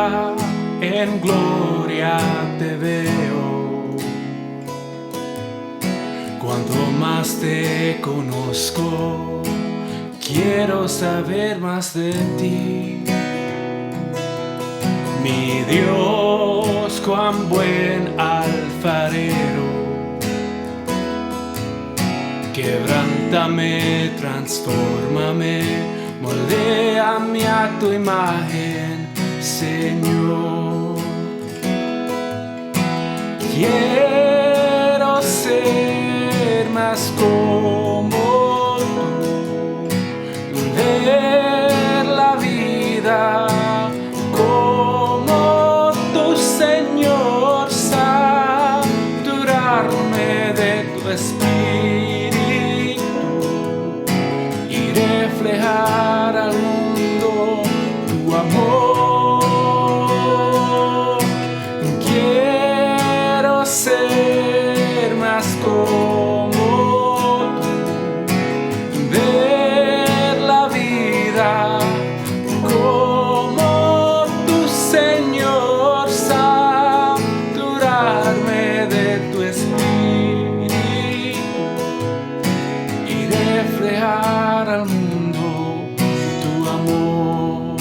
gloria, en gloria te veo. Cuanto más te conozco, quiero saber más de ti. Mi Dios, cuán buen alfarero, quebrántame, transfórmame, moldéame a tu imagen, Señor. Quiero ser más como tú, ver la vida como tu Señor, saturarme de tu espíritu y reflejar al mundo tu amor. Quiero ser más como tú, ver la vida como tu Señor, saturarme de tu espíritu y reflejar al mundo tu amor.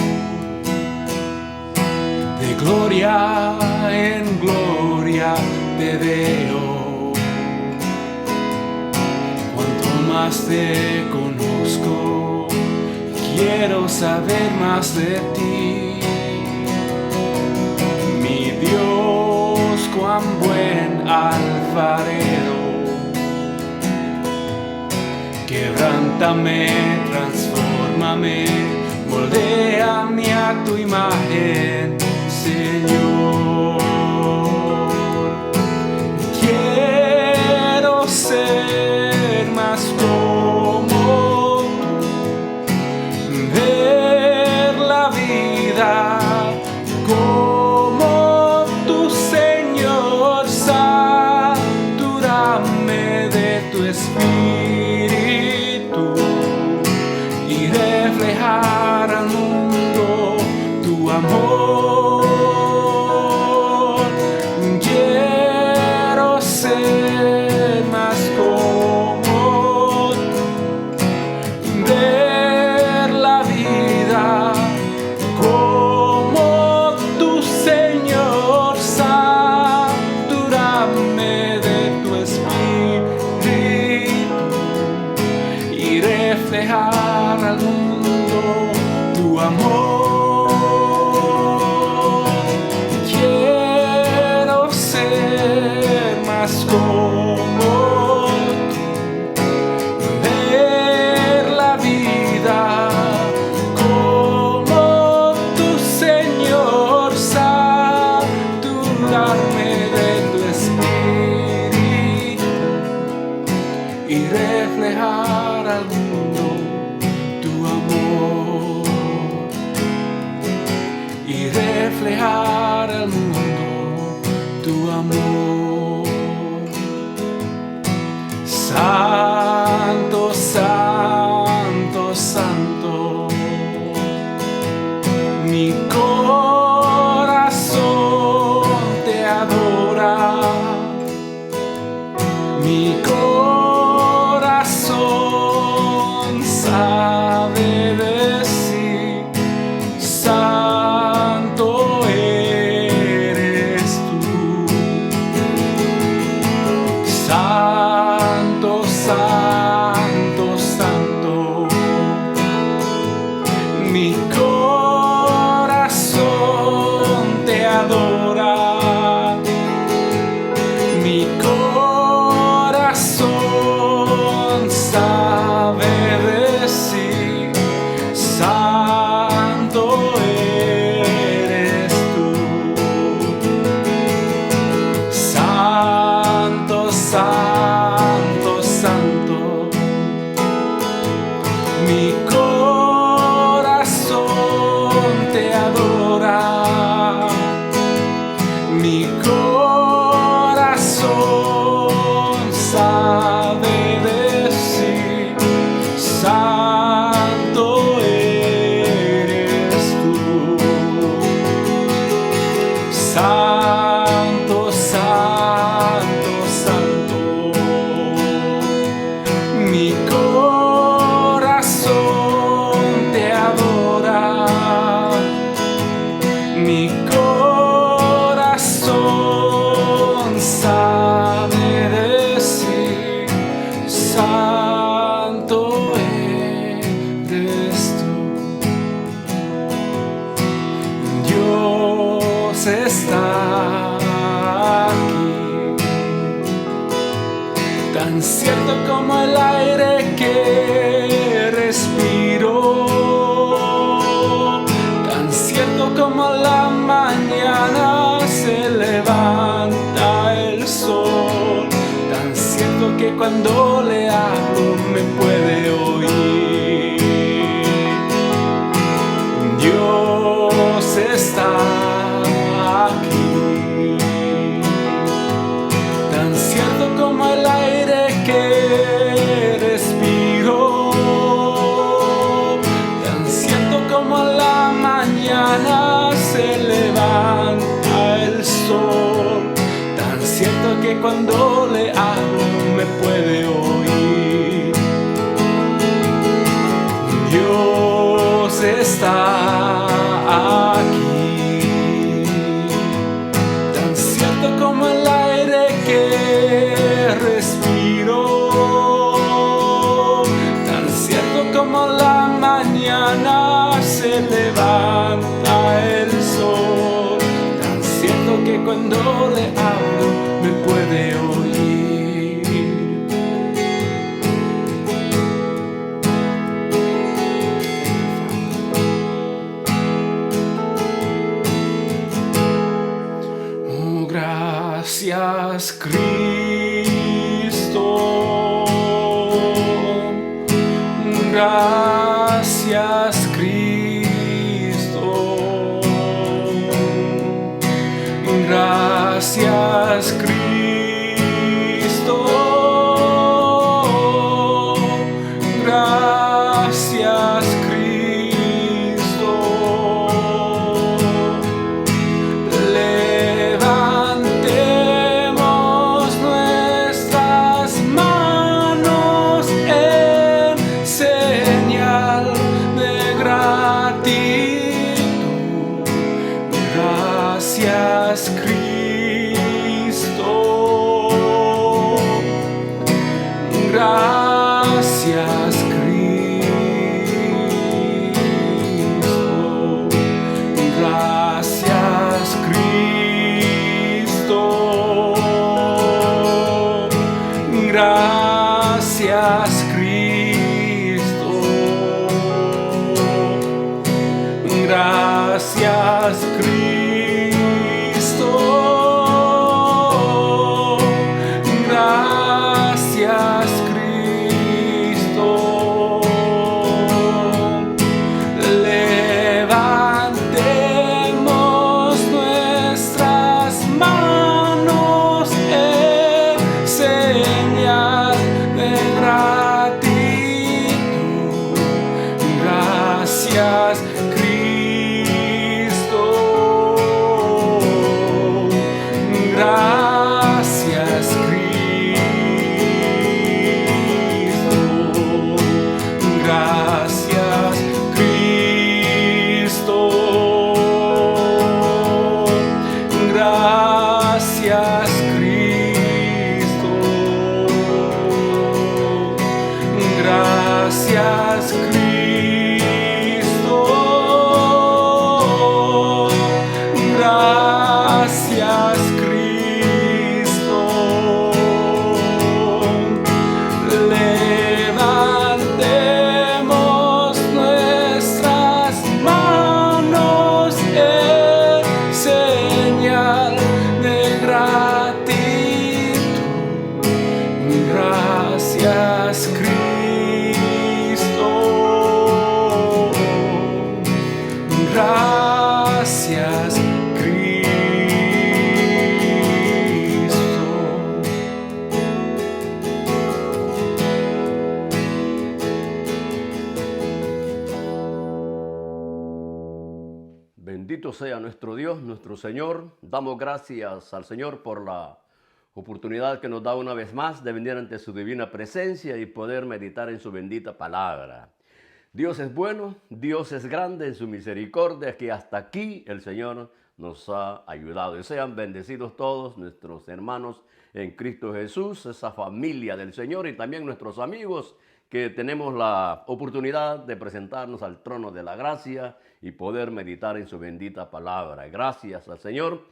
De gloria en gloria te veo. Cuanto más te conozco, quiero saber más de ti. Mi Dios, cuán buen alfarero, quebrántame, transfórmame, moldéame a tu imagen, Señor. Quiero ser más como tú, ver la vida como tu Señor, satúrame de tu espíritu y reflejar al mundo tu amor. Quiero ser más como tú, ver la vida como tu Señor, satúrame de tu espíritu y reflejar al mundo tu amor. Quiero ser más como tú, ver la vida como tu Señor, saturarme de tu espíritu y reflejar al mundo tu amor, y reflejar al mundo tu amor. Santo, santo, santo, mi corazón te adora, mi corazón sabe decir, santo eres tú. Santo, santo, santo. Mi corazón te adora. Mi corazón sabe decir: santo eres tú. Dios está aquí, tan cierto como el aire que respiro, tan cierto como la mañana se levanta el sol, tan cierto que cuando le hablo me puede oír. Dios está aquí, tan cierto como el aire que respiro, tan cierto como la mañana se levanta el sol, tan cierto que cuando le hablo me puede oír. Dios está aquí, tan cierto como el aire que respiro, tan cierto como la mañana se levanta el sol, tan cierto que cuando le hablo me puede oír. Oh, gracias, Cristo. Gracias, Cristo. Gracias, Cristo. Gracias, Cristo. Levantemos nuestras manos en señal de gratitud. Gracias, Cristo. Gracias, Cristo. Gracias, Cristo. Gracias, Cristo. Gracias, Cristo. sea nuestro Dios, nuestro Señor. Damos gracias al Señor por la oportunidad que nos da una vez más de venir ante su divina presencia y poder meditar en su bendita palabra. Dios es bueno, Dios es grande en su misericordia, que hasta aquí el Señor nos ha ayudado. Y sean bendecidos todos nuestros hermanos en Cristo Jesús, esa familia del Señor, y también nuestros amigos que tenemos la oportunidad de presentarnos al trono de la gracia y poder meditar en su bendita palabra. Gracias al Señor.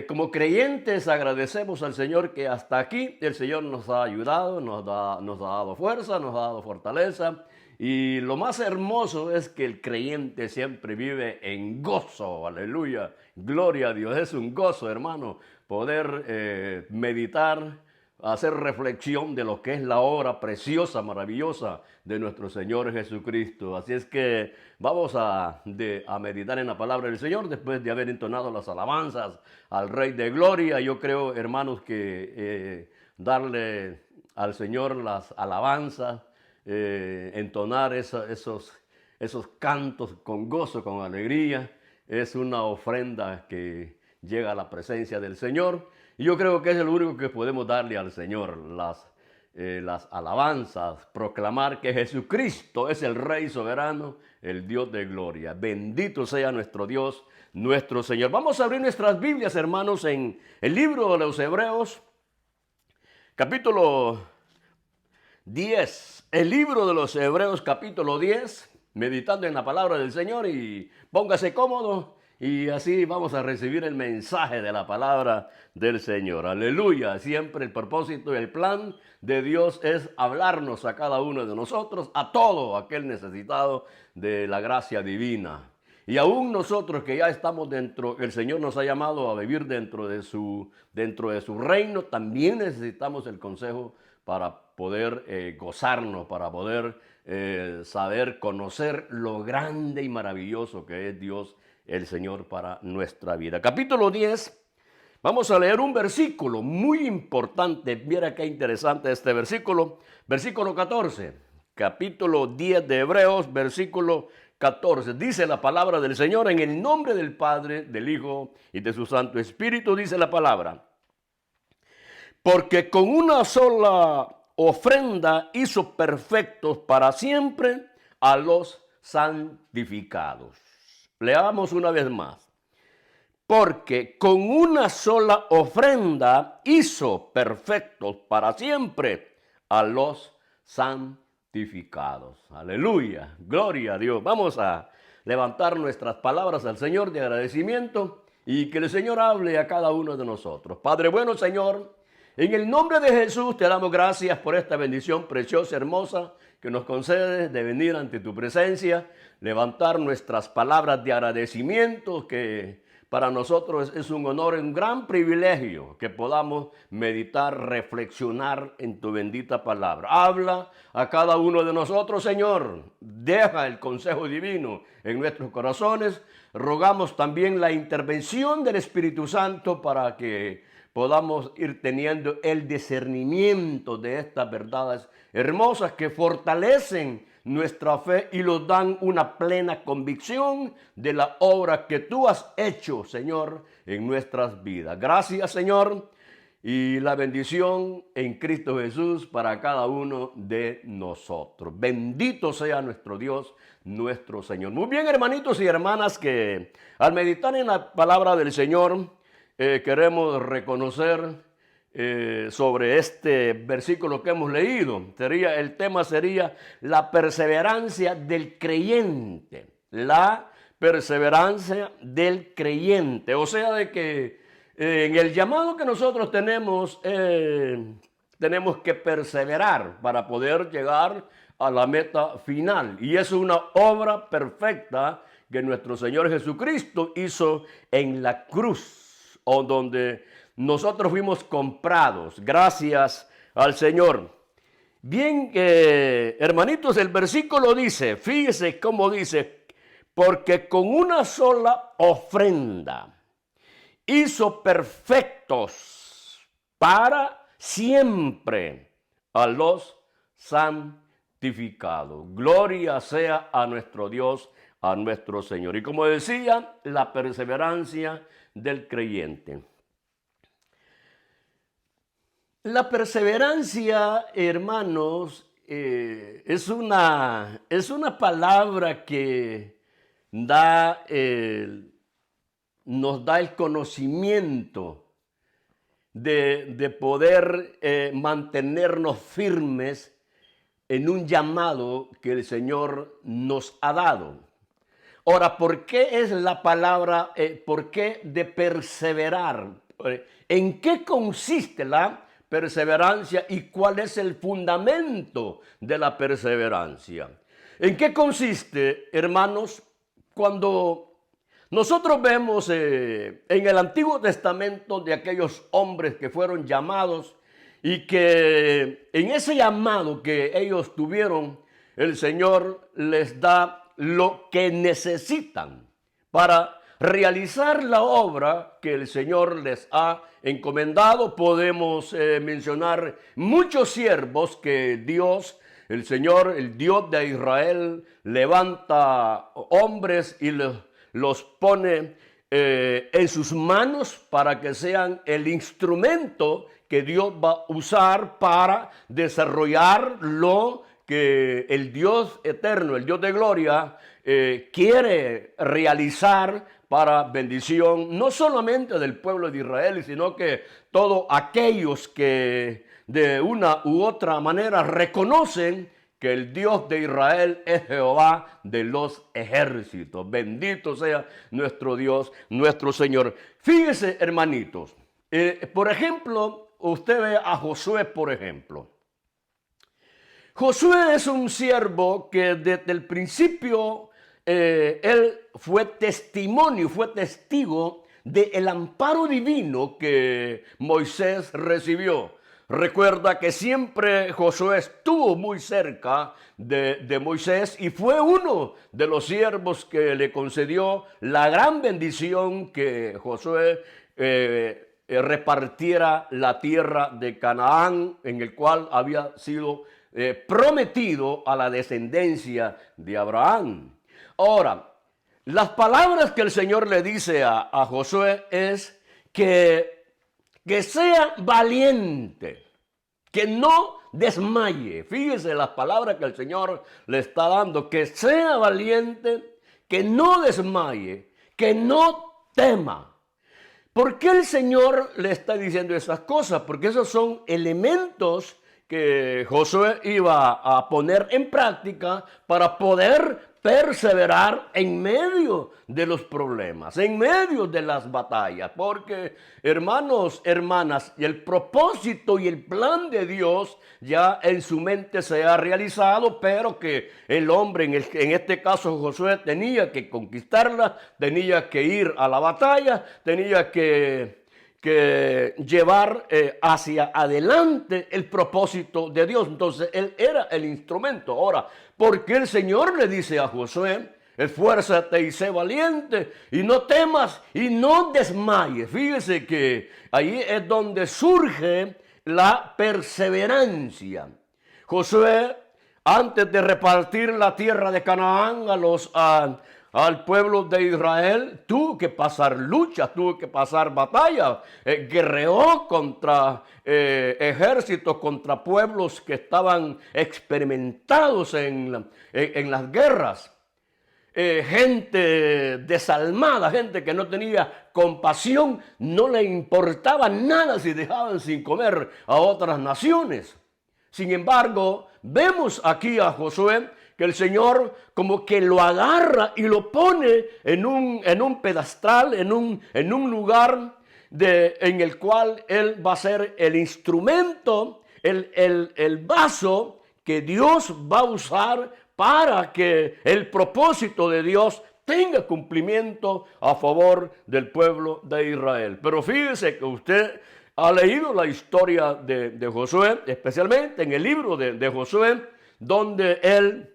Como creyentes agradecemos al Señor que hasta aquí el Señor nos ha ayudado, nos ha dado fuerza, nos ha dado fortaleza. Y lo más hermoso es que el creyente siempre vive en gozo, aleluya, gloria a Dios. Es un gozo, hermano, poder meditar, hacer reflexión de lo que es la obra preciosa, maravillosa de nuestro Señor Jesucristo. Así es que vamos a meditar en la palabra del Señor después de haber entonado las alabanzas al Rey de Gloria. Yo creo, hermanos, que darle al Señor las alabanzas, entonar esos cantos con gozo, con alegría, es una ofrenda que llega a la presencia del Señor. Y yo creo que es lo único que podemos darle al Señor, las alabanzas, proclamar que Jesucristo es el Rey soberano, el Dios de gloria. Bendito sea nuestro Dios, nuestro Señor. Vamos a abrir nuestras Biblias, hermanos, en el libro de los Hebreos, capítulo 10. El libro de los Hebreos, capítulo 10, meditando en la palabra del Señor, y póngase cómodo y así vamos a recibir el mensaje de la palabra del Señor. Aleluya. Siempre el propósito y el plan de Dios es hablarnos a cada uno de nosotros, a todo aquel necesitado de la gracia divina. Y aún nosotros que ya estamos dentro, el Señor nos ha llamado a vivir dentro de su reino, también necesitamos el consejo para poder gozarnos, para poder saber, conocer lo grande y maravilloso que es Dios, el Señor, para nuestra vida. Capítulo 10, vamos a leer un versículo muy importante. Mira qué interesante este versículo. Versículo 14, capítulo 10 de Hebreos, versículo 14. Dice la palabra del Señor: en el nombre del Padre, del Hijo y de su Santo Espíritu, dice la palabra. Porque con una sola ofrenda hizo perfectos para siempre a los santificados. Leamos una vez más. Porque con una sola ofrenda hizo perfectos para siempre a los santificados. Aleluya, gloria a Dios. Vamos a levantar nuestras palabras al Señor de agradecimiento y que el Señor hable a cada uno de nosotros. Padre bueno, Señor, en el nombre de Jesús te damos gracias por esta bendición preciosa, hermosa, que nos concedes de venir ante tu presencia, levantar nuestras palabras de agradecimiento, que para nosotros es un honor, un gran privilegio que podamos meditar, reflexionar en tu bendita palabra. Habla a cada uno de nosotros, Señor. Deja el consejo divino en nuestros corazones. Rogamos también la intervención del Espíritu Santo para que podamos ir teniendo el discernimiento de estas verdades hermosas que fortalecen nuestra fe y nos dan una plena convicción de la obra que tú has hecho, Señor, en nuestras vidas. Gracias, Señor, y la bendición en Cristo Jesús para cada uno de nosotros. Bendito sea nuestro Dios, nuestro Señor. Muy bien, hermanitos y hermanas, que al meditar en la palabra del Señor, queremos reconocer sobre este versículo que hemos leído. El tema sería la perseverancia del creyente. La perseverancia del creyente. O sea, de que en el llamado que nosotros tenemos que perseverar para poder llegar a la meta final. Y es una obra perfecta que nuestro Señor Jesucristo hizo en la cruz, o donde nosotros fuimos comprados. Gracias al Señor. Bien, hermanitos, el versículo dice, fíjese cómo dice, porque con una sola ofrenda hizo perfectos para siempre a los santificados. Gloria sea a nuestro Dios. a nuestro Señor. Y como decía, la perseverancia del creyente. La perseverancia, hermanos, es una palabra que nos da el conocimiento de poder mantenernos firmes en un llamado que el Señor nos ha dado. Ahora, ¿por qué es la palabra, por qué de perseverar? ¿En qué consiste la perseverancia y cuál es el fundamento de la perseverancia? ¿En qué consiste, hermanos? Cuando nosotros vemos en el Antiguo Testamento de aquellos hombres que fueron llamados y que en ese llamado que ellos tuvieron, el Señor les da lo que necesitan para realizar la obra que el Señor les ha encomendado. Podemos mencionar muchos siervos que Dios, el Señor, el Dios de Israel, levanta hombres y los pone en sus manos para que sean el instrumento que Dios va a usar para desarrollar lo que el Dios eterno, el Dios de gloria, quiere realizar para bendición no solamente del pueblo de Israel, sino que todos aquellos que de una u otra manera reconocen que el Dios de Israel es Jehová de los ejércitos. Bendito sea nuestro Dios, nuestro Señor. Fíjese, hermanitos, por ejemplo, usted ve a Josué, por ejemplo. Josué es un siervo que desde el principio él fue testigo del amparo divino que Moisés recibió. Recuerda que siempre Josué estuvo muy cerca de Moisés y fue uno de los siervos que le concedió la gran bendición que Josué repartiera la tierra de Canaán, en el cual había sido prometido a la descendencia de Abraham. Ahora, las palabras que el Señor le dice a Josué es que sea valiente, que no desmaye. Fíjese las palabras que el Señor le está dando, que sea valiente, que no desmaye, que no tema. ¿Por qué el Señor le está diciendo esas cosas? Porque esos son elementos que Josué iba a poner en práctica para poder perseverar en medio de los problemas, en medio de las batallas. Porque, hermanos, hermanas, el propósito y el plan de Dios ya en su mente se ha realizado, pero que el hombre, en este caso Josué, tenía que conquistarla, tenía que ir a la batalla, tenía que llevar hacia adelante el propósito de Dios. Entonces él era el instrumento. Ahora, ¿por qué el Señor le dice a Josué: esfuérzate y sé valiente y no temas y no desmayes? Fíjese que ahí es donde surge la perseverancia. Josué, antes de repartir la tierra de Canaán al pueblo de Israel, tuvo que pasar luchas, tuvo que pasar batallas, guerreó contra ejércitos, contra pueblos que estaban experimentados en las guerras. Gente desalmada, gente que no tenía compasión, no le importaba nada si dejaban sin comer a otras naciones. Sin embargo, vemos aquí a Josué que el Señor como que lo agarra y lo pone en un pedestal, en un lugar en el cual él va a ser el instrumento, el vaso que Dios va a usar para que el propósito de Dios tenga cumplimiento a favor del pueblo de Israel. Pero fíjese que usted ha leído la historia de Josué, especialmente en el libro de Josué, donde él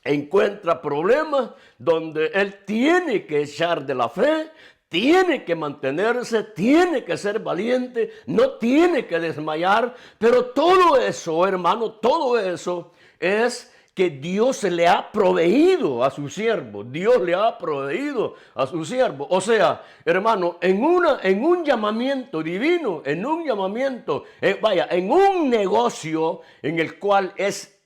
encuentra problemas, donde él tiene que echar de la fe, tiene que mantenerse, tiene que ser valiente, no tiene que desmayar. Pero todo eso, hermano, todo eso es que Dios le ha proveído a su siervo. Dios le ha proveído a su siervo. O sea, hermano, en un llamamiento divino, en un llamamiento, en un negocio en el cual es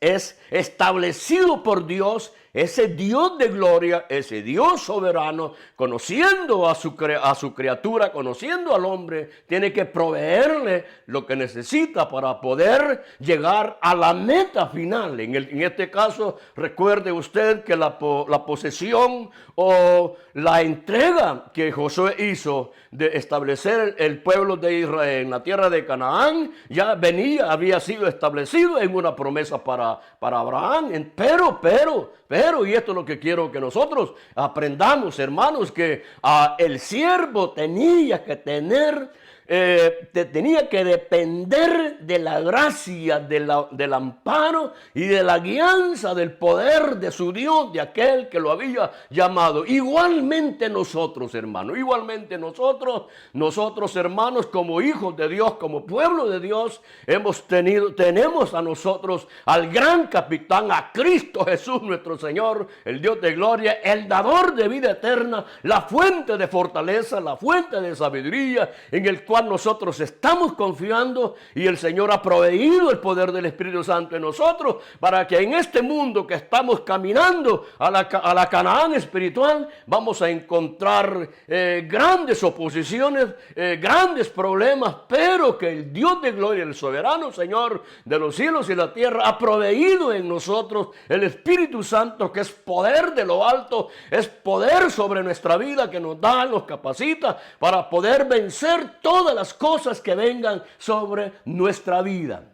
establecido por Dios, ese Dios de gloria, ese Dios soberano, conociendo a su criatura, conociendo al hombre, tiene que proveerle lo que necesita para poder llegar a la meta final. En este caso, recuerde usted que la posesión o la entrega que Josué hizo de establecer el pueblo de Israel en la tierra de Canaán, ya había sido establecido en una promesa para Abraham. Pero, y esto es lo que quiero que nosotros aprendamos, hermanos, que el siervo tenía que depender de la gracia, del amparo y de la guianza del poder de su Dios, de aquel que lo había llamado. Igualmente nosotros, hermanos, nosotros hermanos, como hijos de Dios, como pueblo de Dios, tenemos a nosotros al gran capitán, a Cristo Jesús nuestro Señor, el Dios de gloria, el dador de vida eterna, la fuente de fortaleza, la fuente de sabiduría, en el cual nosotros estamos confiando, y el Señor ha proveído el poder del Espíritu Santo en nosotros para que en este mundo que estamos caminando a la Canaán espiritual vamos a encontrar grandes oposiciones, grandes problemas, pero que el Dios de gloria, el soberano Señor de los cielos y la tierra, ha proveído en nosotros el Espíritu Santo, que es poder de lo alto, es poder sobre nuestra vida, que nos da, nos capacita para poder vencer todas las cosas que vengan sobre nuestra vida.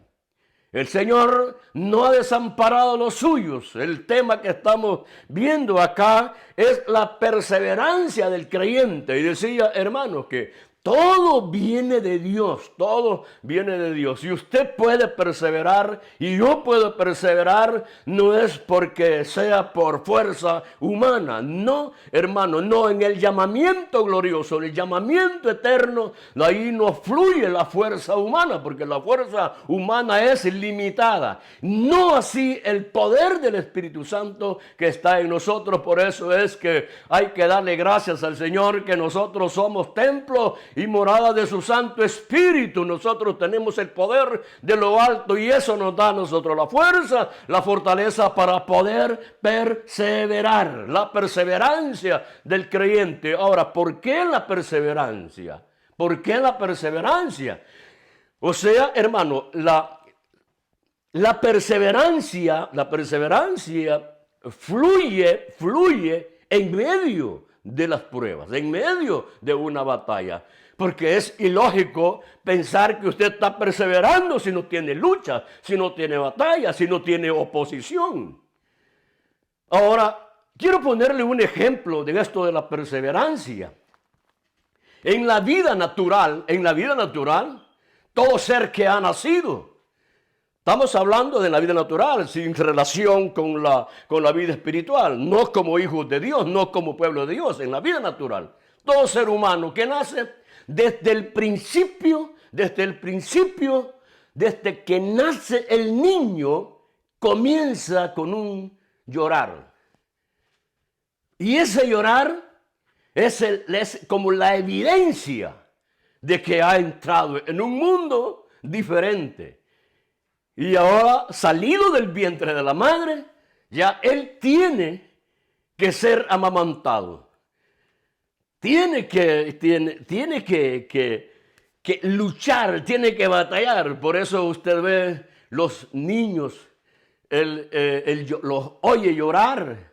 El Señor no ha desamparado a los suyos. El tema que estamos viendo acá es la perseverancia del creyente. Y decía, hermanos, que todo viene de Dios, todo viene de Dios. Y usted puede perseverar y yo puedo perseverar, no es porque sea por fuerza humana. No, hermano, no. En el llamamiento glorioso, en el llamamiento eterno, ahí no fluye la fuerza humana, porque la fuerza humana es limitada. No así el poder del Espíritu Santo que está en nosotros. Por eso es que hay que darle gracias al Señor, que nosotros somos templo y morada de su Santo Espíritu. Nosotros tenemos el poder de lo alto, y eso nos da a nosotros la fuerza, la fortaleza para poder perseverar. La perseverancia del creyente. Ahora, ¿por qué la perseverancia? ¿Por qué la perseverancia? O sea, hermano, la perseverancia fluye en medio de las pruebas, en medio de una batalla. Porque es ilógico pensar que usted está perseverando si no tiene lucha, si no tiene batalla, si no tiene oposición. Ahora, quiero ponerle un ejemplo de esto de la perseverancia. En la vida natural, todo ser que ha nacido, estamos hablando de la vida natural, sin relación con la vida espiritual, no como hijos de Dios, no como pueblo de Dios, en la vida natural. Todo ser humano que nace, desde que nace el niño, comienza con un llorar. Y ese llorar es como la evidencia de que ha entrado en un mundo diferente. Y ahora, salido del vientre de la madre, ya él tiene que ser amamantado. Tiene que luchar, tiene que batallar. Por eso usted ve los niños, los oye llorar,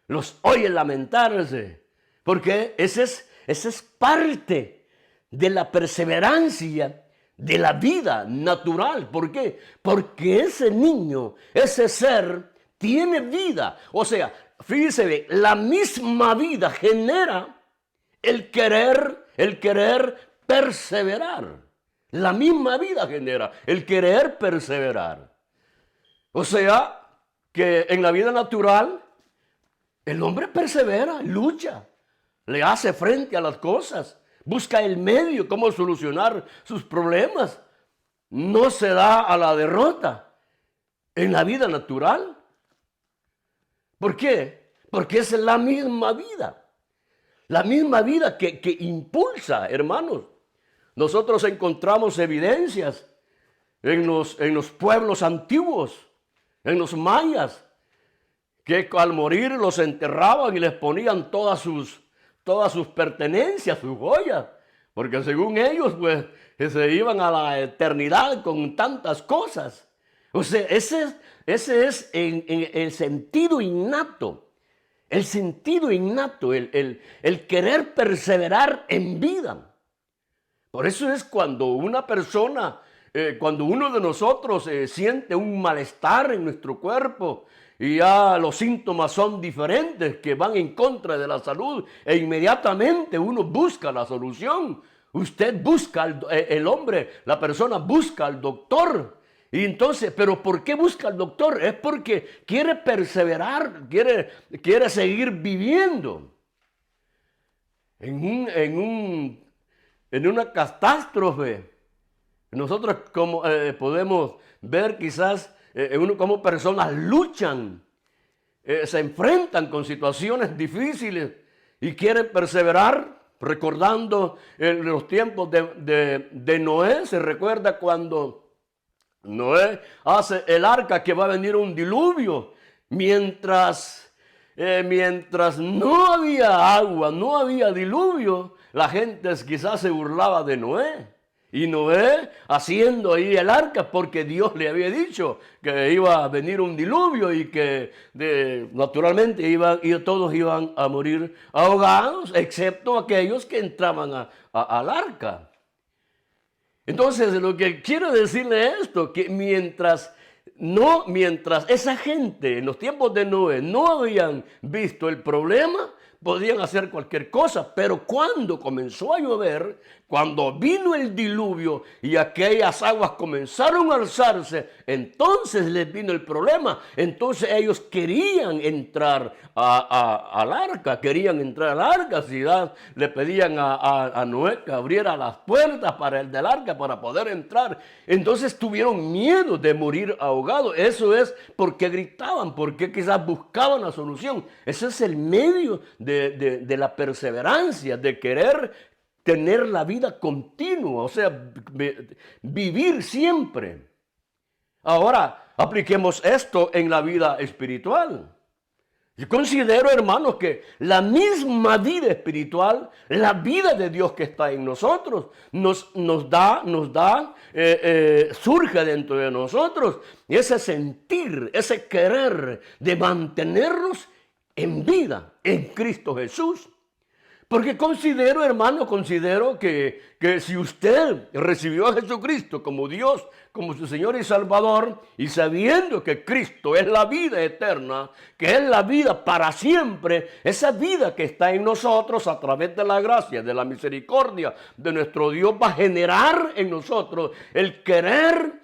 los oye lamentarse. Porque esa es parte de la perseverancia de la vida natural. ¿Por qué? Porque ese niño, ese ser, tiene vida. O sea, fíjese bien, la misma vida genera el querer perseverar. La misma vida genera el querer perseverar. O sea, que en la vida natural, el hombre persevera, lucha, le hace frente a las cosas, busca el medio, cómo solucionar sus problemas. No se da a la derrota. En la vida natural, ¿Por qué? Porque es la misma vida. La misma vida que impulsa, hermanos. Nosotros encontramos evidencias en los pueblos antiguos, en los mayas, que al morir los enterraban y les ponían todas sus pertenencias, sus joyas, porque según ellos, pues, se iban a la eternidad con tantas cosas. O sea, ese es el sentido innato. El sentido innato, el querer perseverar en vida. Por eso es cuando una persona, cuando uno de nosotros siente un malestar en nuestro cuerpo y ya los síntomas son diferentes que van en contra de la salud e inmediatamente uno busca la solución. Usted busca, el hombre, la persona busca al doctor. Y entonces, ¿pero por qué busca al doctor? Es porque quiere perseverar, quiere seguir viviendo. En una catástrofe, nosotros podemos ver quizás cómo personas luchan, se enfrentan con situaciones difíciles y quieren perseverar. Recordando los tiempos de Noé, se recuerda cuando Noé hace el arca, que va a venir un diluvio, mientras no había agua, no había diluvio, la gente quizás se burlaba de Noé. Y Noé haciendo ahí el arca porque Dios le había dicho que iba a venir un diluvio y que naturalmente todos iban a morir ahogados, excepto aquellos que entraban al arca. Entonces, lo que quiero decirle es esto, que mientras esa gente en los tiempos de Noé no habían visto el problema, podían hacer cualquier cosa, pero cuando comenzó a llover, cuando vino el diluvio y aquellas aguas comenzaron a alzarse, entonces les vino el problema. Entonces ellos querían entrar al arca, Si le pedían a Noé que abriera las puertas para el del arca para poder entrar. Entonces tuvieron miedo de morir ahogados. Eso es porque gritaban, porque quizás buscaban la solución. Ese es el medio de la perseverancia, de querer tener la vida continua, o sea, vivir siempre. Ahora, apliquemos esto en la vida espiritual. Yo considero, hermanos, que la misma vida espiritual, la vida de Dios que está en nosotros, surge dentro de nosotros ese sentir, ese querer de mantenernos en vida en Cristo Jesús. Porque considero, hermano, que si usted recibió a Jesucristo como Dios, como su Señor y Salvador, y sabiendo que Cristo es la vida eterna, que es la vida para siempre, esa vida que está en nosotros a través de la gracia, de la misericordia de nuestro Dios, va a generar en nosotros el querer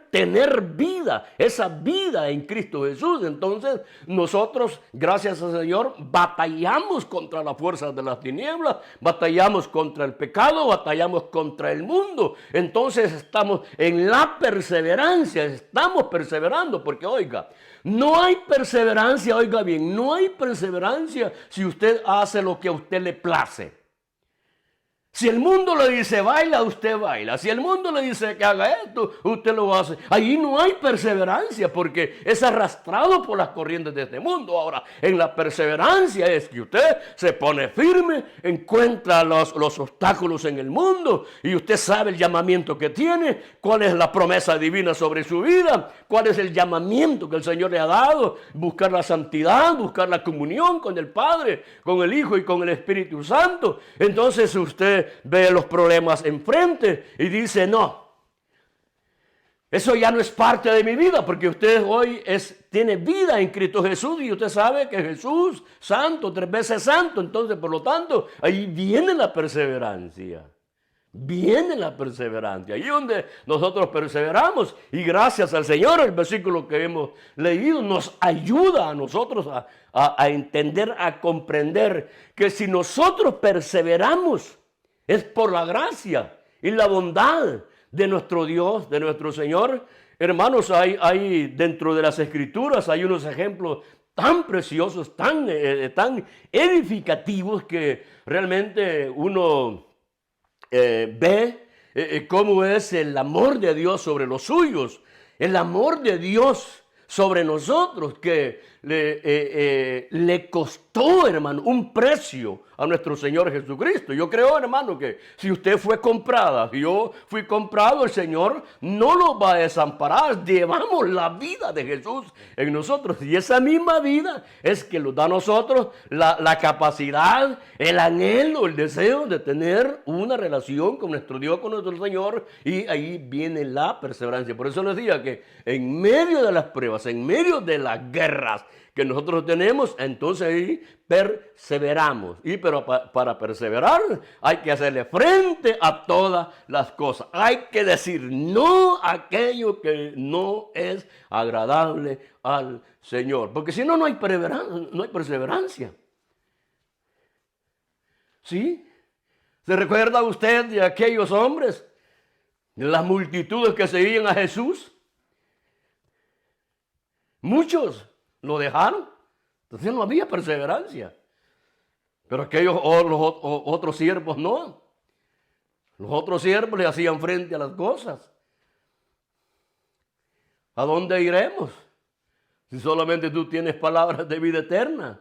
tener vida, esa vida en Cristo Jesús. Entonces nosotros, gracias al Señor, batallamos contra las fuerzas de las tinieblas, batallamos contra el pecado, batallamos contra el mundo. Entonces estamos en la perseverancia, estamos perseverando, porque oiga, no hay perseverancia, oiga bien, no hay perseverancia si usted hace lo que a usted le place. Si el mundo le dice baila, usted baila. Si el mundo le dice que haga esto, usted lo hace. Ahí no hay perseverancia porque es arrastrado por las corrientes de este mundo. Ahora, en la perseverancia es que usted se pone firme, encuentra los obstáculos en el mundo y usted sabe el llamamiento que tiene, cuál es la promesa divina sobre su vida, cuál es el llamamiento que el Señor le ha dado, buscar la santidad, buscar la comunión con el Padre, con el Hijo y con el Espíritu Santo. Entonces usted ve los problemas enfrente y dice, no, eso ya no es parte de mi vida, porque usted hoy tiene vida en Cristo Jesús y usted sabe que Jesús, santo, 3 veces santo. Entonces, por lo tanto, ahí viene la perseverancia. Viene la perseverancia, ahí donde nosotros perseveramos, y gracias al Señor el versículo que hemos leído nos ayuda a nosotros a entender, a comprender que si nosotros perseveramos es por la gracia y la bondad de nuestro Dios, de nuestro Señor. Hermanos, hay dentro de las Escrituras hay unos ejemplos tan preciosos, tan edificativos que realmente uno ve cómo es el amor de Dios sobre los suyos, el amor de Dios sobre nosotros, que le costó, hermano, un precio a nuestro Señor Jesucristo. Yo creo, hermano, que si usted fue comprada, yo fui comprado, el Señor no lo va a desamparar. Llevamos la vida de Jesús en nosotros, y esa misma vida es que nos da a nosotros la capacidad, el anhelo, el deseo de tener una relación con nuestro Dios, con nuestro Señor, y ahí viene la perseverancia. Por eso les digo que en medio de las pruebas, en medio de las guerras que nosotros tenemos, entonces ahí perseveramos. Pero para perseverar hay que hacerle frente a todas las cosas. Hay que decir no a aquello que no es agradable al Señor. Porque si no, no hay perseverancia. ¿Sí? ¿Se recuerda usted de aquellos hombres? De las multitudes que seguían a Jesús. Muchos lo dejaron. Entonces no había perseverancia. Pero aquellos otros siervos no. Los otros siervos le hacían frente a las cosas. ¿A dónde iremos? Si solamente tú tienes palabras de vida eterna.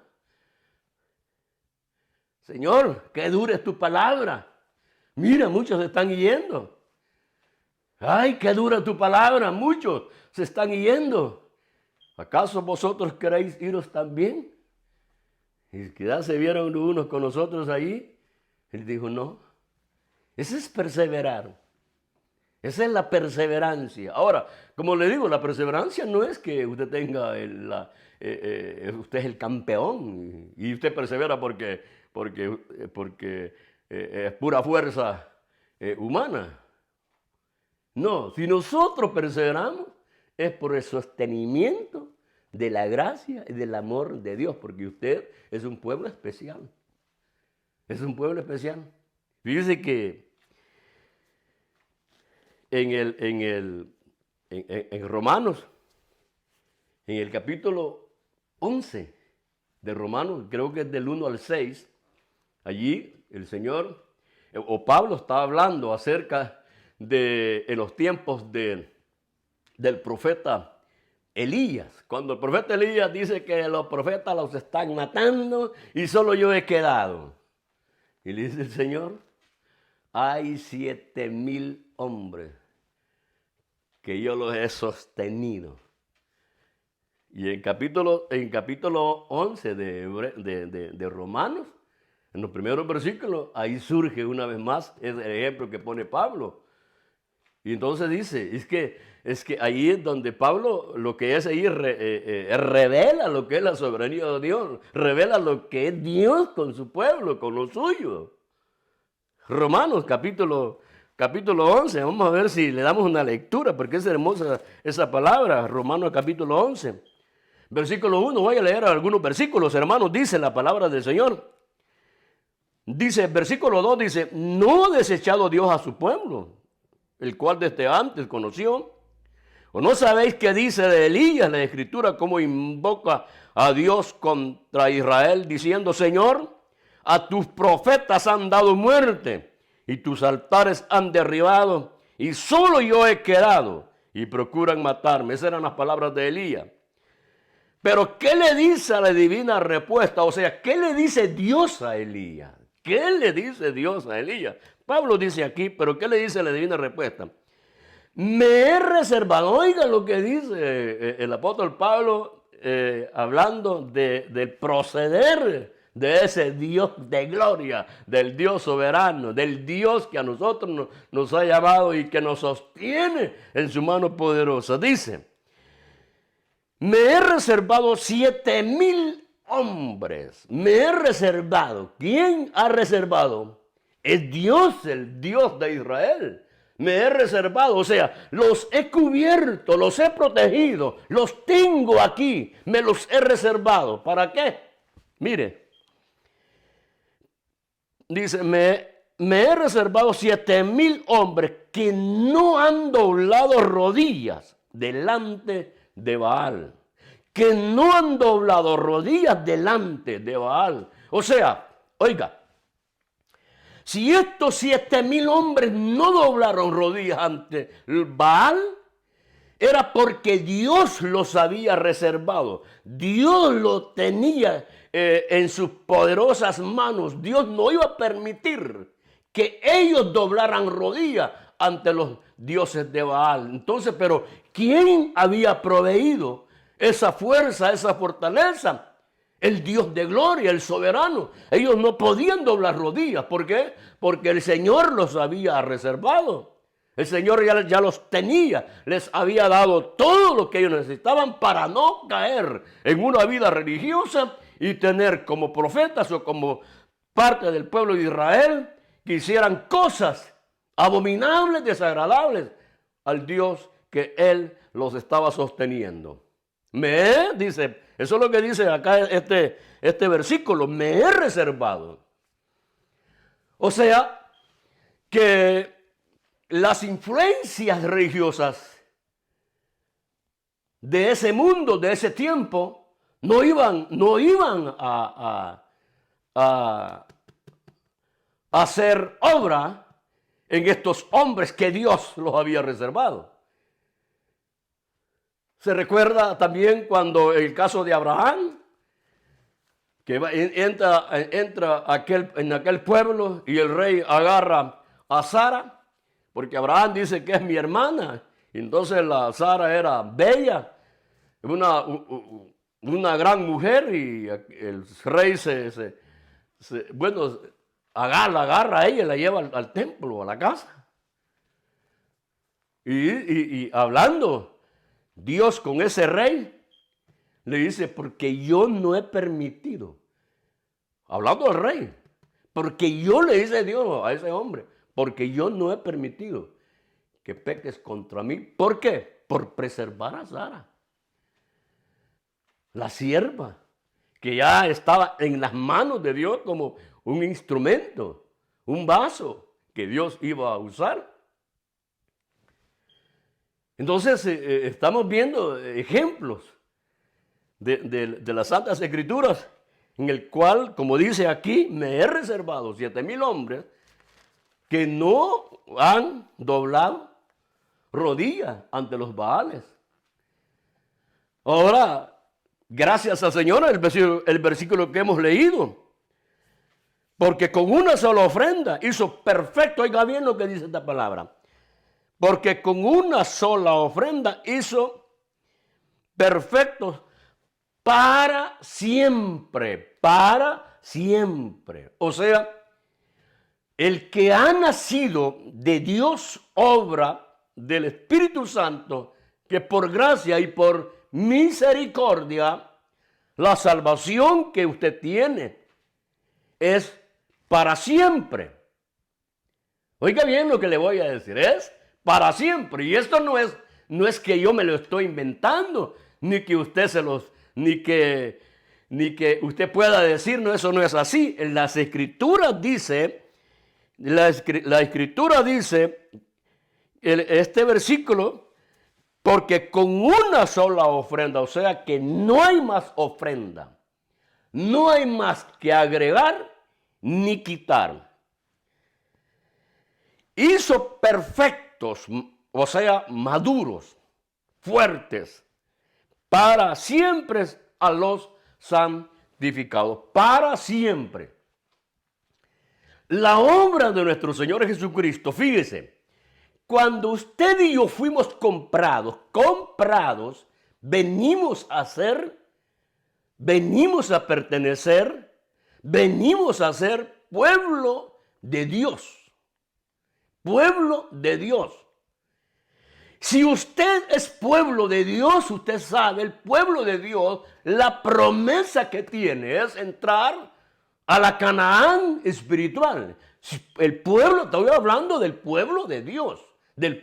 Señor, que dure tu palabra. Mira, muchos se están yendo. Ay, que dura tu palabra. Muchos se están yendo. ¿Acaso vosotros queréis iros también? Y quizás se vieron unos con nosotros ahí. Él dijo, no. Ese es perseverar. Esa es la perseverancia. Ahora, como le digo, la perseverancia no es que usted tenga usted es el campeón y usted persevera porque es pura fuerza humana. No, si nosotros perseveramos es por el sostenimiento de la gracia y del amor de Dios, porque usted es un pueblo especial. Es un pueblo especial. Fíjese que en Romanos, en el capítulo 11 de Romanos, creo que es del 1 al 6, allí el Señor, o Pablo estaba hablando acerca de en los tiempos del profeta Elías. Cuando el profeta Elías dice que los profetas los están matando y solo yo he quedado. Y le dice el Señor, hay 7,000 hombres que yo los he sostenido. Y en capítulo 11 de Romanos, en los primeros versículos, ahí surge una vez más el ejemplo que pone Pablo. Y entonces dice, es que ahí es donde Pablo lo que es ahí revela lo que es la soberanía de Dios, revela lo que es Dios con su pueblo, con los suyos. Romanos capítulo 11, vamos a ver si le damos una lectura, porque es hermosa esa palabra, Romanos capítulo 11, versículo 1, voy a leer algunos versículos, hermanos, dice la palabra del Señor. Dice, versículo 2 dice, no ha desechado Dios a su pueblo, el cual desde antes conoció. ¿O no sabéis qué dice de Elías la Escritura, cómo invoca a Dios contra Israel, diciendo, Señor, a tus profetas han dado muerte, y tus altares han derribado, y solo yo he quedado, y procuran matarme? Esas eran las palabras de Elías. Pero ¿qué le dice a la divina respuesta? O sea, ¿qué le dice Dios a Elías? ¿Qué le dice Dios a Elías? Pablo dice aquí, pero ¿qué le dice la divina respuesta? Me he reservado, oiga lo que dice el apóstol Pablo hablando del proceder de ese Dios de gloria, del Dios soberano, del Dios que a nosotros nos ha llamado y que nos sostiene en su mano poderosa. Dice, me he reservado 7,000 hombres, me he reservado. ¿Quién ha reservado? Es Dios, el Dios de Israel. Me he reservado, o sea, los he cubierto, los he protegido, los tengo aquí, me los he reservado. ¿Para qué? Mire, dice, me he reservado 7,000 hombres que no han doblado rodillas delante de Baal, que no han doblado rodillas delante de Baal. O sea, oiga, si estos 7,000 hombres no doblaron rodillas ante Baal, era porque Dios los había reservado. Dios lo tenía en sus poderosas manos. Dios no iba a permitir que ellos doblaran rodillas ante los dioses de Baal. Entonces, pero ¿quién había proveído esa fuerza, esa fortaleza? El Dios de gloria, el soberano. Ellos no podían doblar rodillas. ¿Por qué? Porque el Señor los había reservado. El Señor ya los tenía. Les había dado todo lo que ellos necesitaban para no caer en una vida religiosa y tener como profetas o como parte del pueblo de Israel que hicieran cosas abominables, desagradables al Dios que Él los estaba sosteniendo. Dice, eso es lo que dice acá este versículo, me he reservado. O sea, que las influencias religiosas de ese mundo, de ese tiempo, no iban a hacer obra en estos hombres que Dios los había reservado. Se recuerda también cuando el caso de Abraham, que entra en aquel pueblo y el rey agarra a Sara, porque Abraham dice que es mi hermana. Y entonces la Sara era bella, una gran mujer, y el rey la agarra a ella y la lleva al templo, a la casa. Y hablando Dios con ese rey, le dice, porque yo no he permitido, hablando al rey, porque yo le dice Dios a ese hombre, porque yo no he permitido que peques contra mí. ¿Por qué? Por preservar a Sara, la sierva, que ya estaba en las manos de Dios como un instrumento, un vaso que Dios iba a usar. Entonces estamos viendo ejemplos de las Santas Escrituras en el cual, como dice aquí, me he reservado 7,000 hombres que no han doblado rodillas ante los Baales. Ahora, gracias al Señor, el versículo que hemos leído, porque con una sola ofrenda hizo perfecto, oiga bien lo que dice esta palabra, porque con una sola ofrenda hizo perfectos para siempre, para siempre. O sea, el que ha nacido de Dios, obra del Espíritu Santo, que por gracia y por misericordia, la salvación que usted tiene es para siempre. Oiga bien lo que le voy a decir, es para siempre. Y esto no es que yo me lo estoy inventando, ni que usted ni que usted pueda decir, no, eso no es así. En las Escrituras dice, la Escritura dice, este versículo, porque con una sola ofrenda, o sea que no hay más ofrenda, no hay más que agregar ni quitar. Hizo perfectos, o sea, maduros, fuertes, para siempre a los santificados, para siempre. La obra de nuestro Señor Jesucristo, fíjese, cuando usted y yo fuimos comprados, venimos a pertenecer, venimos a ser pueblo de Dios. Pueblo de Dios. Si usted es pueblo de Dios, usted sabe, el pueblo de Dios, la promesa que tiene es entrar a la Canaán espiritual. El pueblo, estoy hablando del pueblo de Dios, del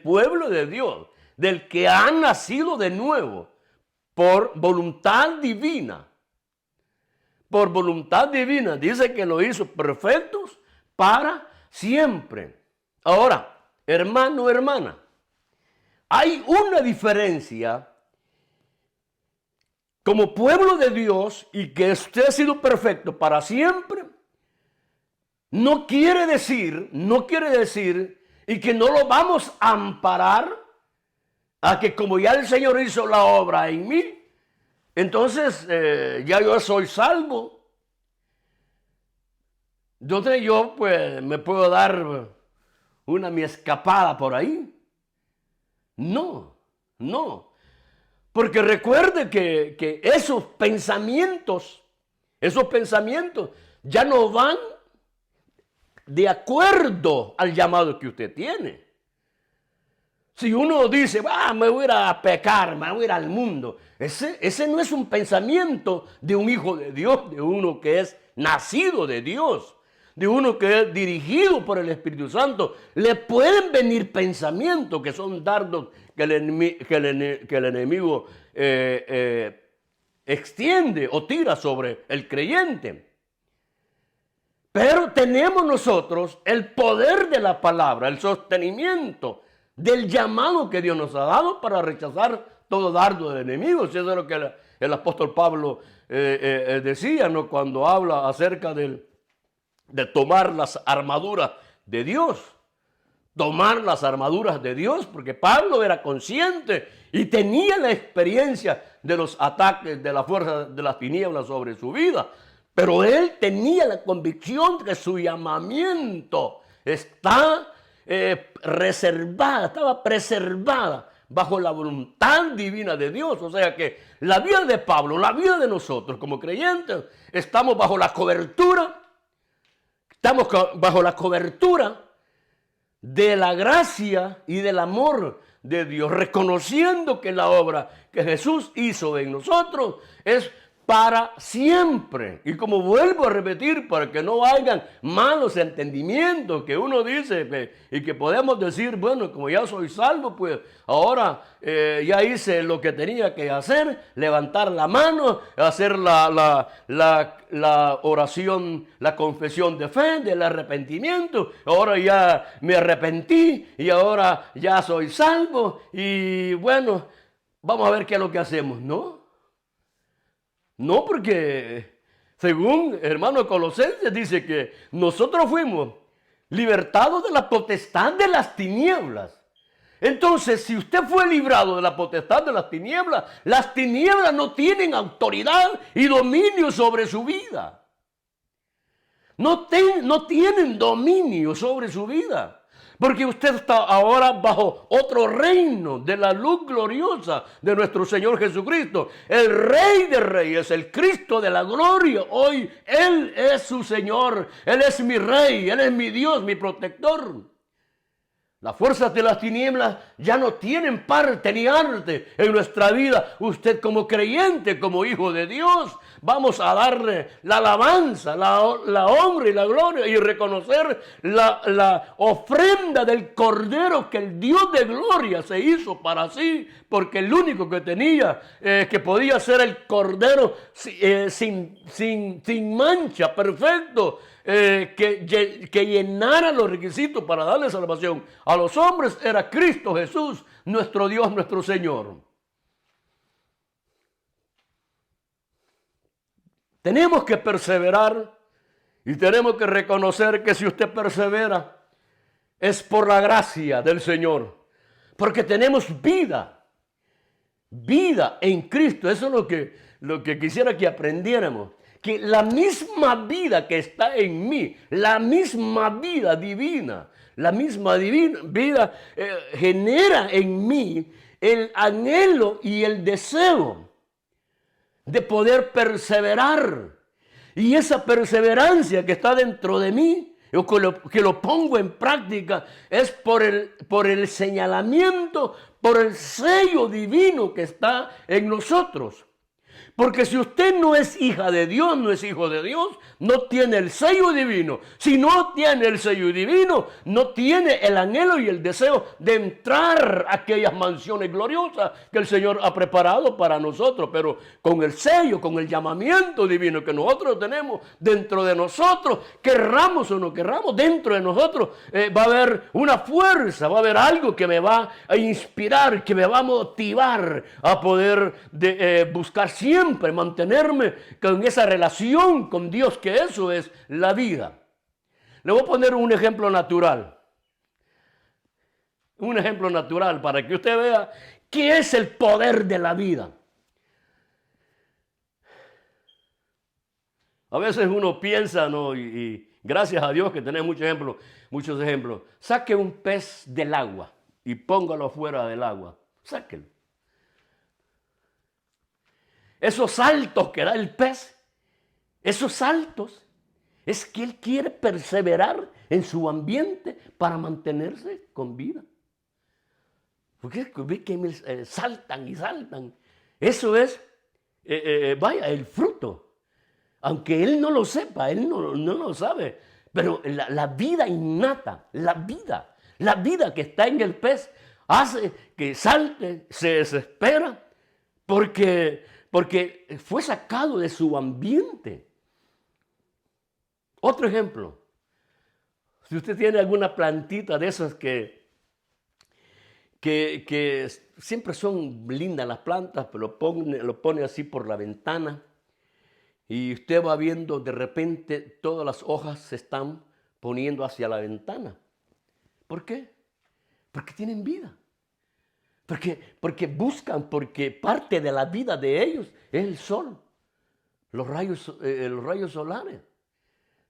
que ha nacido de nuevo por voluntad divina. Por voluntad divina, dice que lo hizo perfectos para siempre. Ahora, hermano, hermana, hay una diferencia como pueblo de Dios y que usted ha sido perfecto para siempre, no quiere decir, y que no lo vamos a amparar a que como ya el Señor hizo la obra en mí, entonces ya yo soy salvo. Entonces yo pues me puedo dar mi escapada por ahí. No. Porque recuerde que esos pensamientos ya no van de acuerdo al llamado que usted tiene. Si uno dice, me voy a ir a pecar, me voy a ir al mundo, ese no es un pensamiento de un hijo de Dios, de uno que es nacido de Dios, de uno que es dirigido por el Espíritu Santo. Le pueden venir pensamientos que son dardos que el enemigo extiende o tira sobre el creyente. Pero tenemos nosotros el poder de la palabra, el sostenimiento del llamado que Dios nos ha dado para rechazar todo dardo del enemigo. Eso es lo que el apóstol Pablo decía, ¿no? Cuando habla acerca de tomar las armaduras de Dios. Tomar las armaduras de Dios, porque Pablo era consciente y tenía la experiencia de los ataques de la fuerza de las tinieblas sobre su vida. Pero él tenía la convicción de que su llamamiento estaba preservada bajo la voluntad divina de Dios. O sea que la vida de Pablo, la vida de nosotros como creyentes, estamos bajo la cobertura de la gracia y del amor de Dios, reconociendo que la obra que Jesús hizo en nosotros es para siempre. Y como vuelvo a repetir, para que no hayan malos entendimientos, que uno dice y que podemos decir, bueno, como ya soy salvo, pues ahora ya hice lo que tenía que hacer, levantar la mano, hacer la oración, la confesión de fe, del arrepentimiento. Ahora ya me arrepentí y ahora ya soy salvo y bueno, vamos a ver qué es lo que hacemos, ¿no? No, porque según hermano Colosenses dice que nosotros fuimos libertados de la potestad de las tinieblas. Entonces, si usted fue librado de la potestad de las tinieblas no tienen autoridad y dominio sobre su vida. No tienen dominio sobre su vida. Porque usted está ahora bajo otro reino de la luz gloriosa de nuestro Señor Jesucristo. El Rey de Reyes, el Cristo de la gloria. Hoy Él es su Señor. Él es mi Rey. Él es mi Dios, mi protector. Las fuerzas de las tinieblas ya no tienen parte ni arte en nuestra vida. Usted como creyente, como hijo de Dios, vamos a darle la alabanza, la honra y la gloria y reconocer la ofrenda del Cordero que el Dios de gloria se hizo para sí, porque el único que tenía, que podía ser el Cordero sin mancha, perfecto, que llenara los requisitos para darle salvación a los hombres, era Cristo Jesús, nuestro Dios, nuestro Señor. Tenemos que perseverar y tenemos que reconocer que si usted persevera es por la gracia del Señor, porque tenemos vida en Cristo. Eso es lo que quisiera que aprendiéramos. Que la misma vida que está en mí, la misma vida divina, vida genera en mí el anhelo y el deseo de poder perseverar. Y esa perseverancia que está dentro de mí, yo que lo pongo en práctica, es por el señalamiento, por el sello divino que está en nosotros. Porque si usted no es hija de Dios, no es hijo de Dios, no tiene el sello divino. Si no tiene el sello divino, no tiene el anhelo y el deseo de entrar a aquellas mansiones gloriosas que el Señor ha preparado para nosotros. Pero con el sello, con el llamamiento divino que nosotros tenemos dentro de nosotros, querramos o no querramos, dentro de nosotros va a haber una fuerza, va a haber algo que me va a inspirar, que me va a motivar a poder buscar siempre siempre mantenerme con esa relación con Dios, que eso es la vida. Le voy a poner un ejemplo natural. Un ejemplo natural para que usted vea qué es el poder de la vida. A veces uno piensa, ¿no? Y gracias a Dios que tenemos muchos ejemplos. Saque un pez del agua y póngalo fuera del agua. Sáquelo. Esos saltos que da el pez, esos saltos, es que él quiere perseverar en su ambiente para mantenerse con vida. Porque ve que saltan y saltan. Eso es, el fruto. Aunque él no lo sepa, él no lo sabe. Pero la vida innata, la vida que está en el pez hace que salte, se desespera, porque fue sacado de su ambiente. Otro ejemplo. Si usted tiene alguna plantita de esas que siempre son lindas las plantas, pero lo pone así por la ventana y usted va viendo de repente todas las hojas se están poniendo hacia la ventana. ¿Por qué? Porque tienen vida. Porque buscan, porque parte de la vida de ellos es el sol, los rayos solares.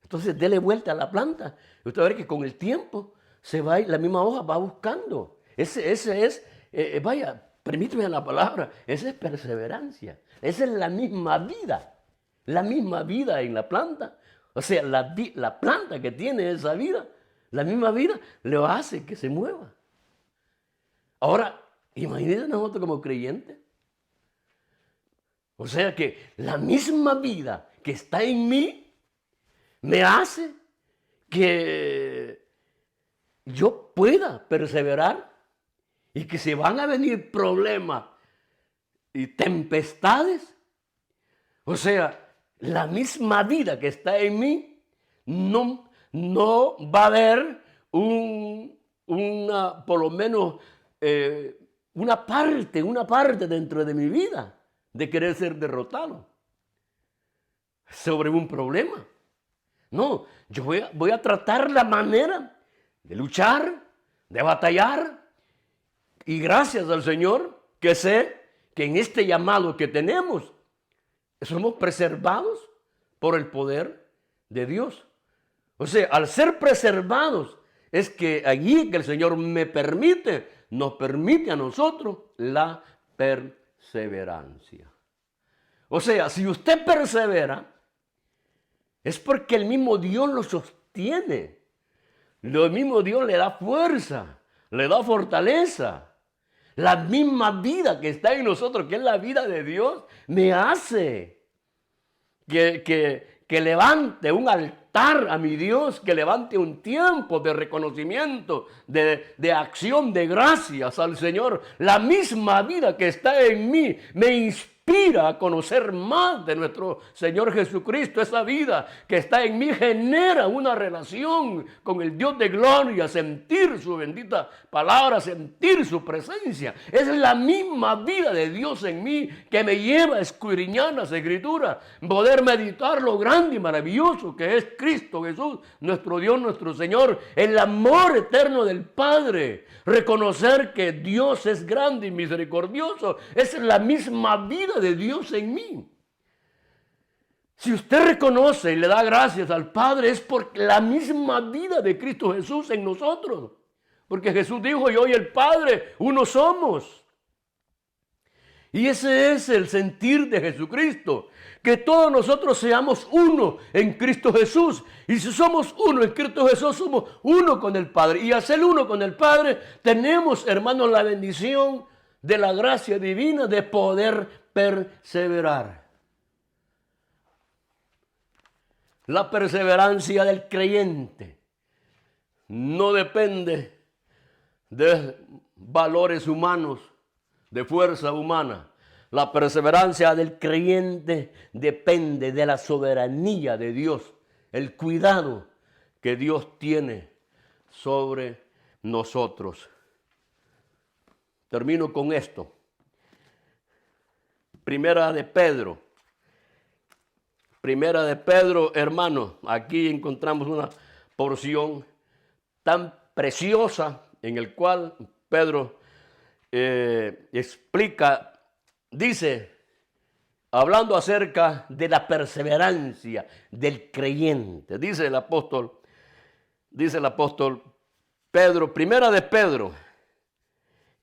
Entonces, dele vuelta a la planta. Usted va a ver que con el tiempo la misma hoja va buscando. Ese es, permíteme la palabra, esa es perseverancia. Esa es la misma vida en la planta. O sea, la planta que tiene esa vida, la misma vida, le hace que se mueva. Ahora, imagínense nosotros como creyentes. O sea que la misma vida que está en mí me hace que yo pueda perseverar y que se van a venir problemas y tempestades. O sea, la misma vida que está en mí no va a haber por lo menos una parte dentro de mi vida de querer ser derrotado sobre un problema. No, yo voy a tratar la manera de luchar, de batallar. Y gracias al Señor que sé que en este llamado que tenemos, somos preservados por el poder de Dios. O sea, al ser preservados, es que allí que el Señor nos permite a nosotros la perseverancia. O sea, si usted persevera, es porque el mismo Dios lo sostiene. El mismo Dios le da fuerza, le da fortaleza. La misma vida que está en nosotros, que es la vida de Dios, me hace que levante un altar a mi Dios, que levante un tiempo de reconocimiento, de acción, de gracias al Señor. La misma vida que está en mí me inspira a conocer más de nuestro Señor Jesucristo. Esa vida que está en mí genera una relación con el Dios de gloria, sentir su bendita palabra, sentir su presencia. Es la misma vida de Dios en mí que me lleva a escudriñar las Escrituras, poder meditar lo grande y maravilloso que es Cristo Jesús, nuestro Dios, nuestro Señor, el amor eterno del Padre, reconocer que Dios es grande y misericordioso. Es la misma vida de Dios en mí. Si usted reconoce y le da gracias al Padre, es por la misma vida de Cristo Jesús en nosotros. Porque Jesús dijo: yo y el Padre uno somos. Y ese es el sentir de Jesucristo, que todos nosotros seamos uno en Cristo Jesús. Y si somos uno en Cristo Jesús, somos uno con el Padre. Y al ser uno con el Padre, tenemos, hermanos, la bendición de la gracia divina de poder perseverar. La perseverancia del creyente no depende de valores humanos, de fuerza humana. La perseverancia del creyente depende de la soberanía de Dios, el cuidado que Dios tiene sobre nosotros. Termino con esto. Primera de Pedro. Primera de Pedro, hermano, aquí encontramos una porción tan preciosa en el cual Pedro explica, dice, hablando acerca de la perseverancia del creyente, dice el apóstol Pedro, primera de Pedro,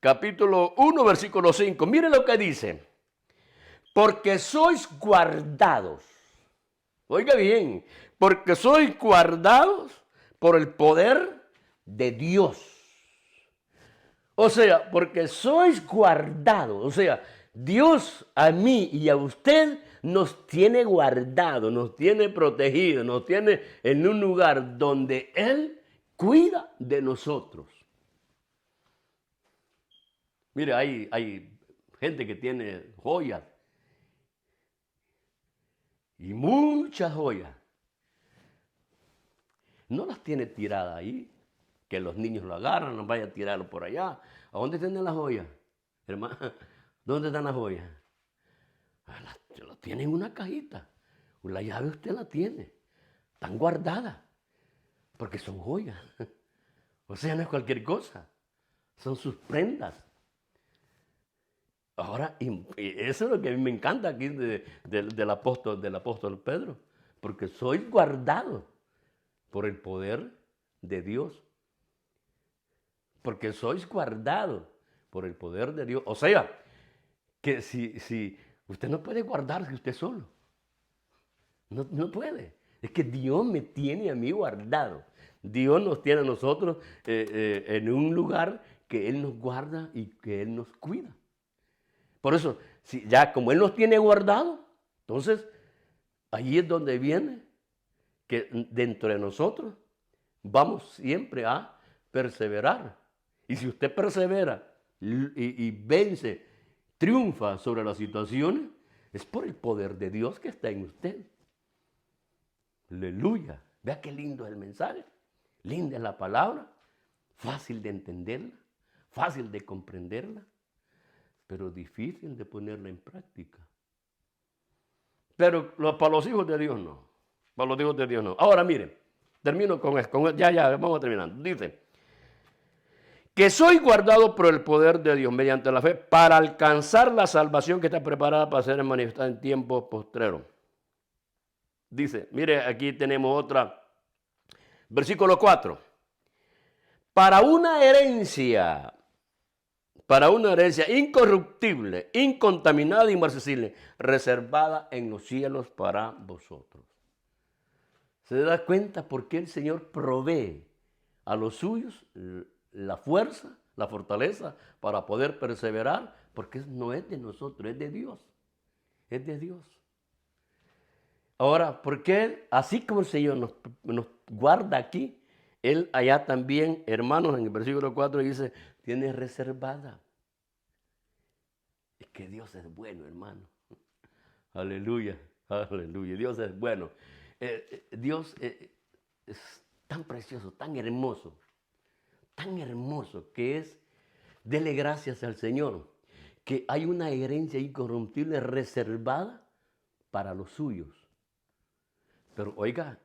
capítulo 1, versículo 5. Mire lo que dice, porque sois guardados. Oiga bien, porque sois guardados por el poder de Dios. O sea, porque sois guardados. O sea, Dios a mí y a usted nos tiene guardado, nos tiene protegido, nos tiene en un lugar donde Él cuida de nosotros. Mire, hay gente que tiene joyas. Y muchas joyas. No las tiene tiradas ahí. Que los niños lo agarran, no vayan a tirarlo por allá. ¿A dónde tienen las joyas? Hermano, ¿dónde están las joyas? Las tiene en una cajita. La llave usted la tiene. Están guardadas. Porque son joyas. O sea, no es cualquier cosa. Son sus prendas. Ahora, y eso es lo que a mí me encanta aquí del apóstol Pedro, porque sois guardados por el poder de Dios. Porque sois guardados por el poder de Dios. O sea, que si usted no puede guardarse usted solo. No puede. Es que Dios me tiene a mí guardado. Dios nos tiene a nosotros en un lugar que Él nos guarda y que Él nos cuida. Por eso, si ya como Él nos tiene guardado, entonces allí es donde viene que dentro de nosotros vamos siempre a perseverar. Y si usted persevera y vence, triunfa sobre las situaciones, es por el poder de Dios que está en usted. Aleluya. Vea qué lindo es el mensaje. Linda es la palabra. Fácil de entenderla. Fácil de comprenderla. Pero difícil de ponerla en práctica. Pero para los hijos de Dios no. Para los hijos de Dios no. Ahora miren, termino con esto. Ya, vamos terminando. Dice, que soy guardado por el poder de Dios mediante la fe para alcanzar la salvación que está preparada para ser manifestada en tiempos postreros. Dice, mire, aquí tenemos otra. Versículo 4. Para una herencia incorruptible, incontaminada y inmarcesible, reservada en los cielos para vosotros. ¿Se da cuenta por qué el Señor provee a los suyos la fuerza, la fortaleza para poder perseverar? Porque no es de nosotros, es de Dios. Es de Dios. Ahora, ¿por qué así como el Señor nos guarda aquí, Él allá también, hermanos, en el versículo 4 dice, tiene reservada? Es que Dios es bueno, hermano. Aleluya, aleluya. Dios es bueno. Dios es tan precioso, tan hermoso que es, dele gracias al Señor, que hay una herencia incorruptible reservada para los suyos. Pero oiga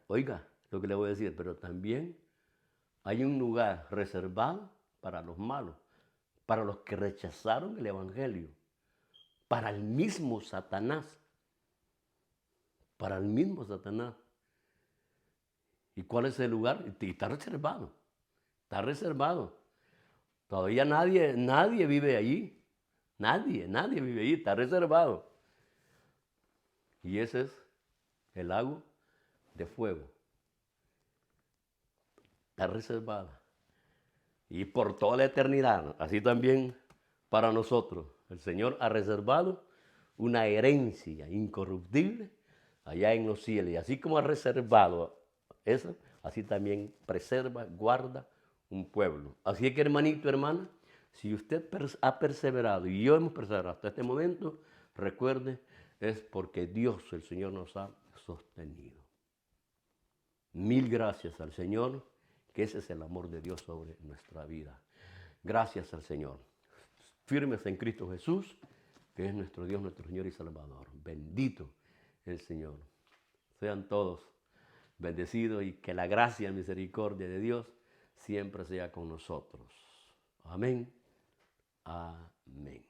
lo que le voy a decir, pero también hay un lugar reservado para los malos, para los que rechazaron el Evangelio, para el mismo Satanás. Para el mismo Satanás. ¿Y cuál es el lugar? Está reservado. Está reservado. Todavía nadie vive allí. Nadie vive allí. Está reservado. Y ese es el lago de fuego. Está reservada. Y por toda la eternidad, así también para nosotros, el Señor ha reservado una herencia incorruptible allá en los cielos. Y así como ha reservado eso, así también preserva, guarda un pueblo. Así es que, hermanito, hermana, si usted ha perseverado y yo hemos perseverado hasta este momento, recuerde, es porque Dios, el Señor, nos ha sostenido. Mil gracias al Señor, que ese es el amor de Dios sobre nuestra vida. Gracias al Señor. Firmes en Cristo Jesús. que es nuestro Dios, nuestro Señor y Salvador. Bendito el Señor. Sean todos bendecidos y que la gracia y misericordia de Dios siempre sea con nosotros. Amén. Amén.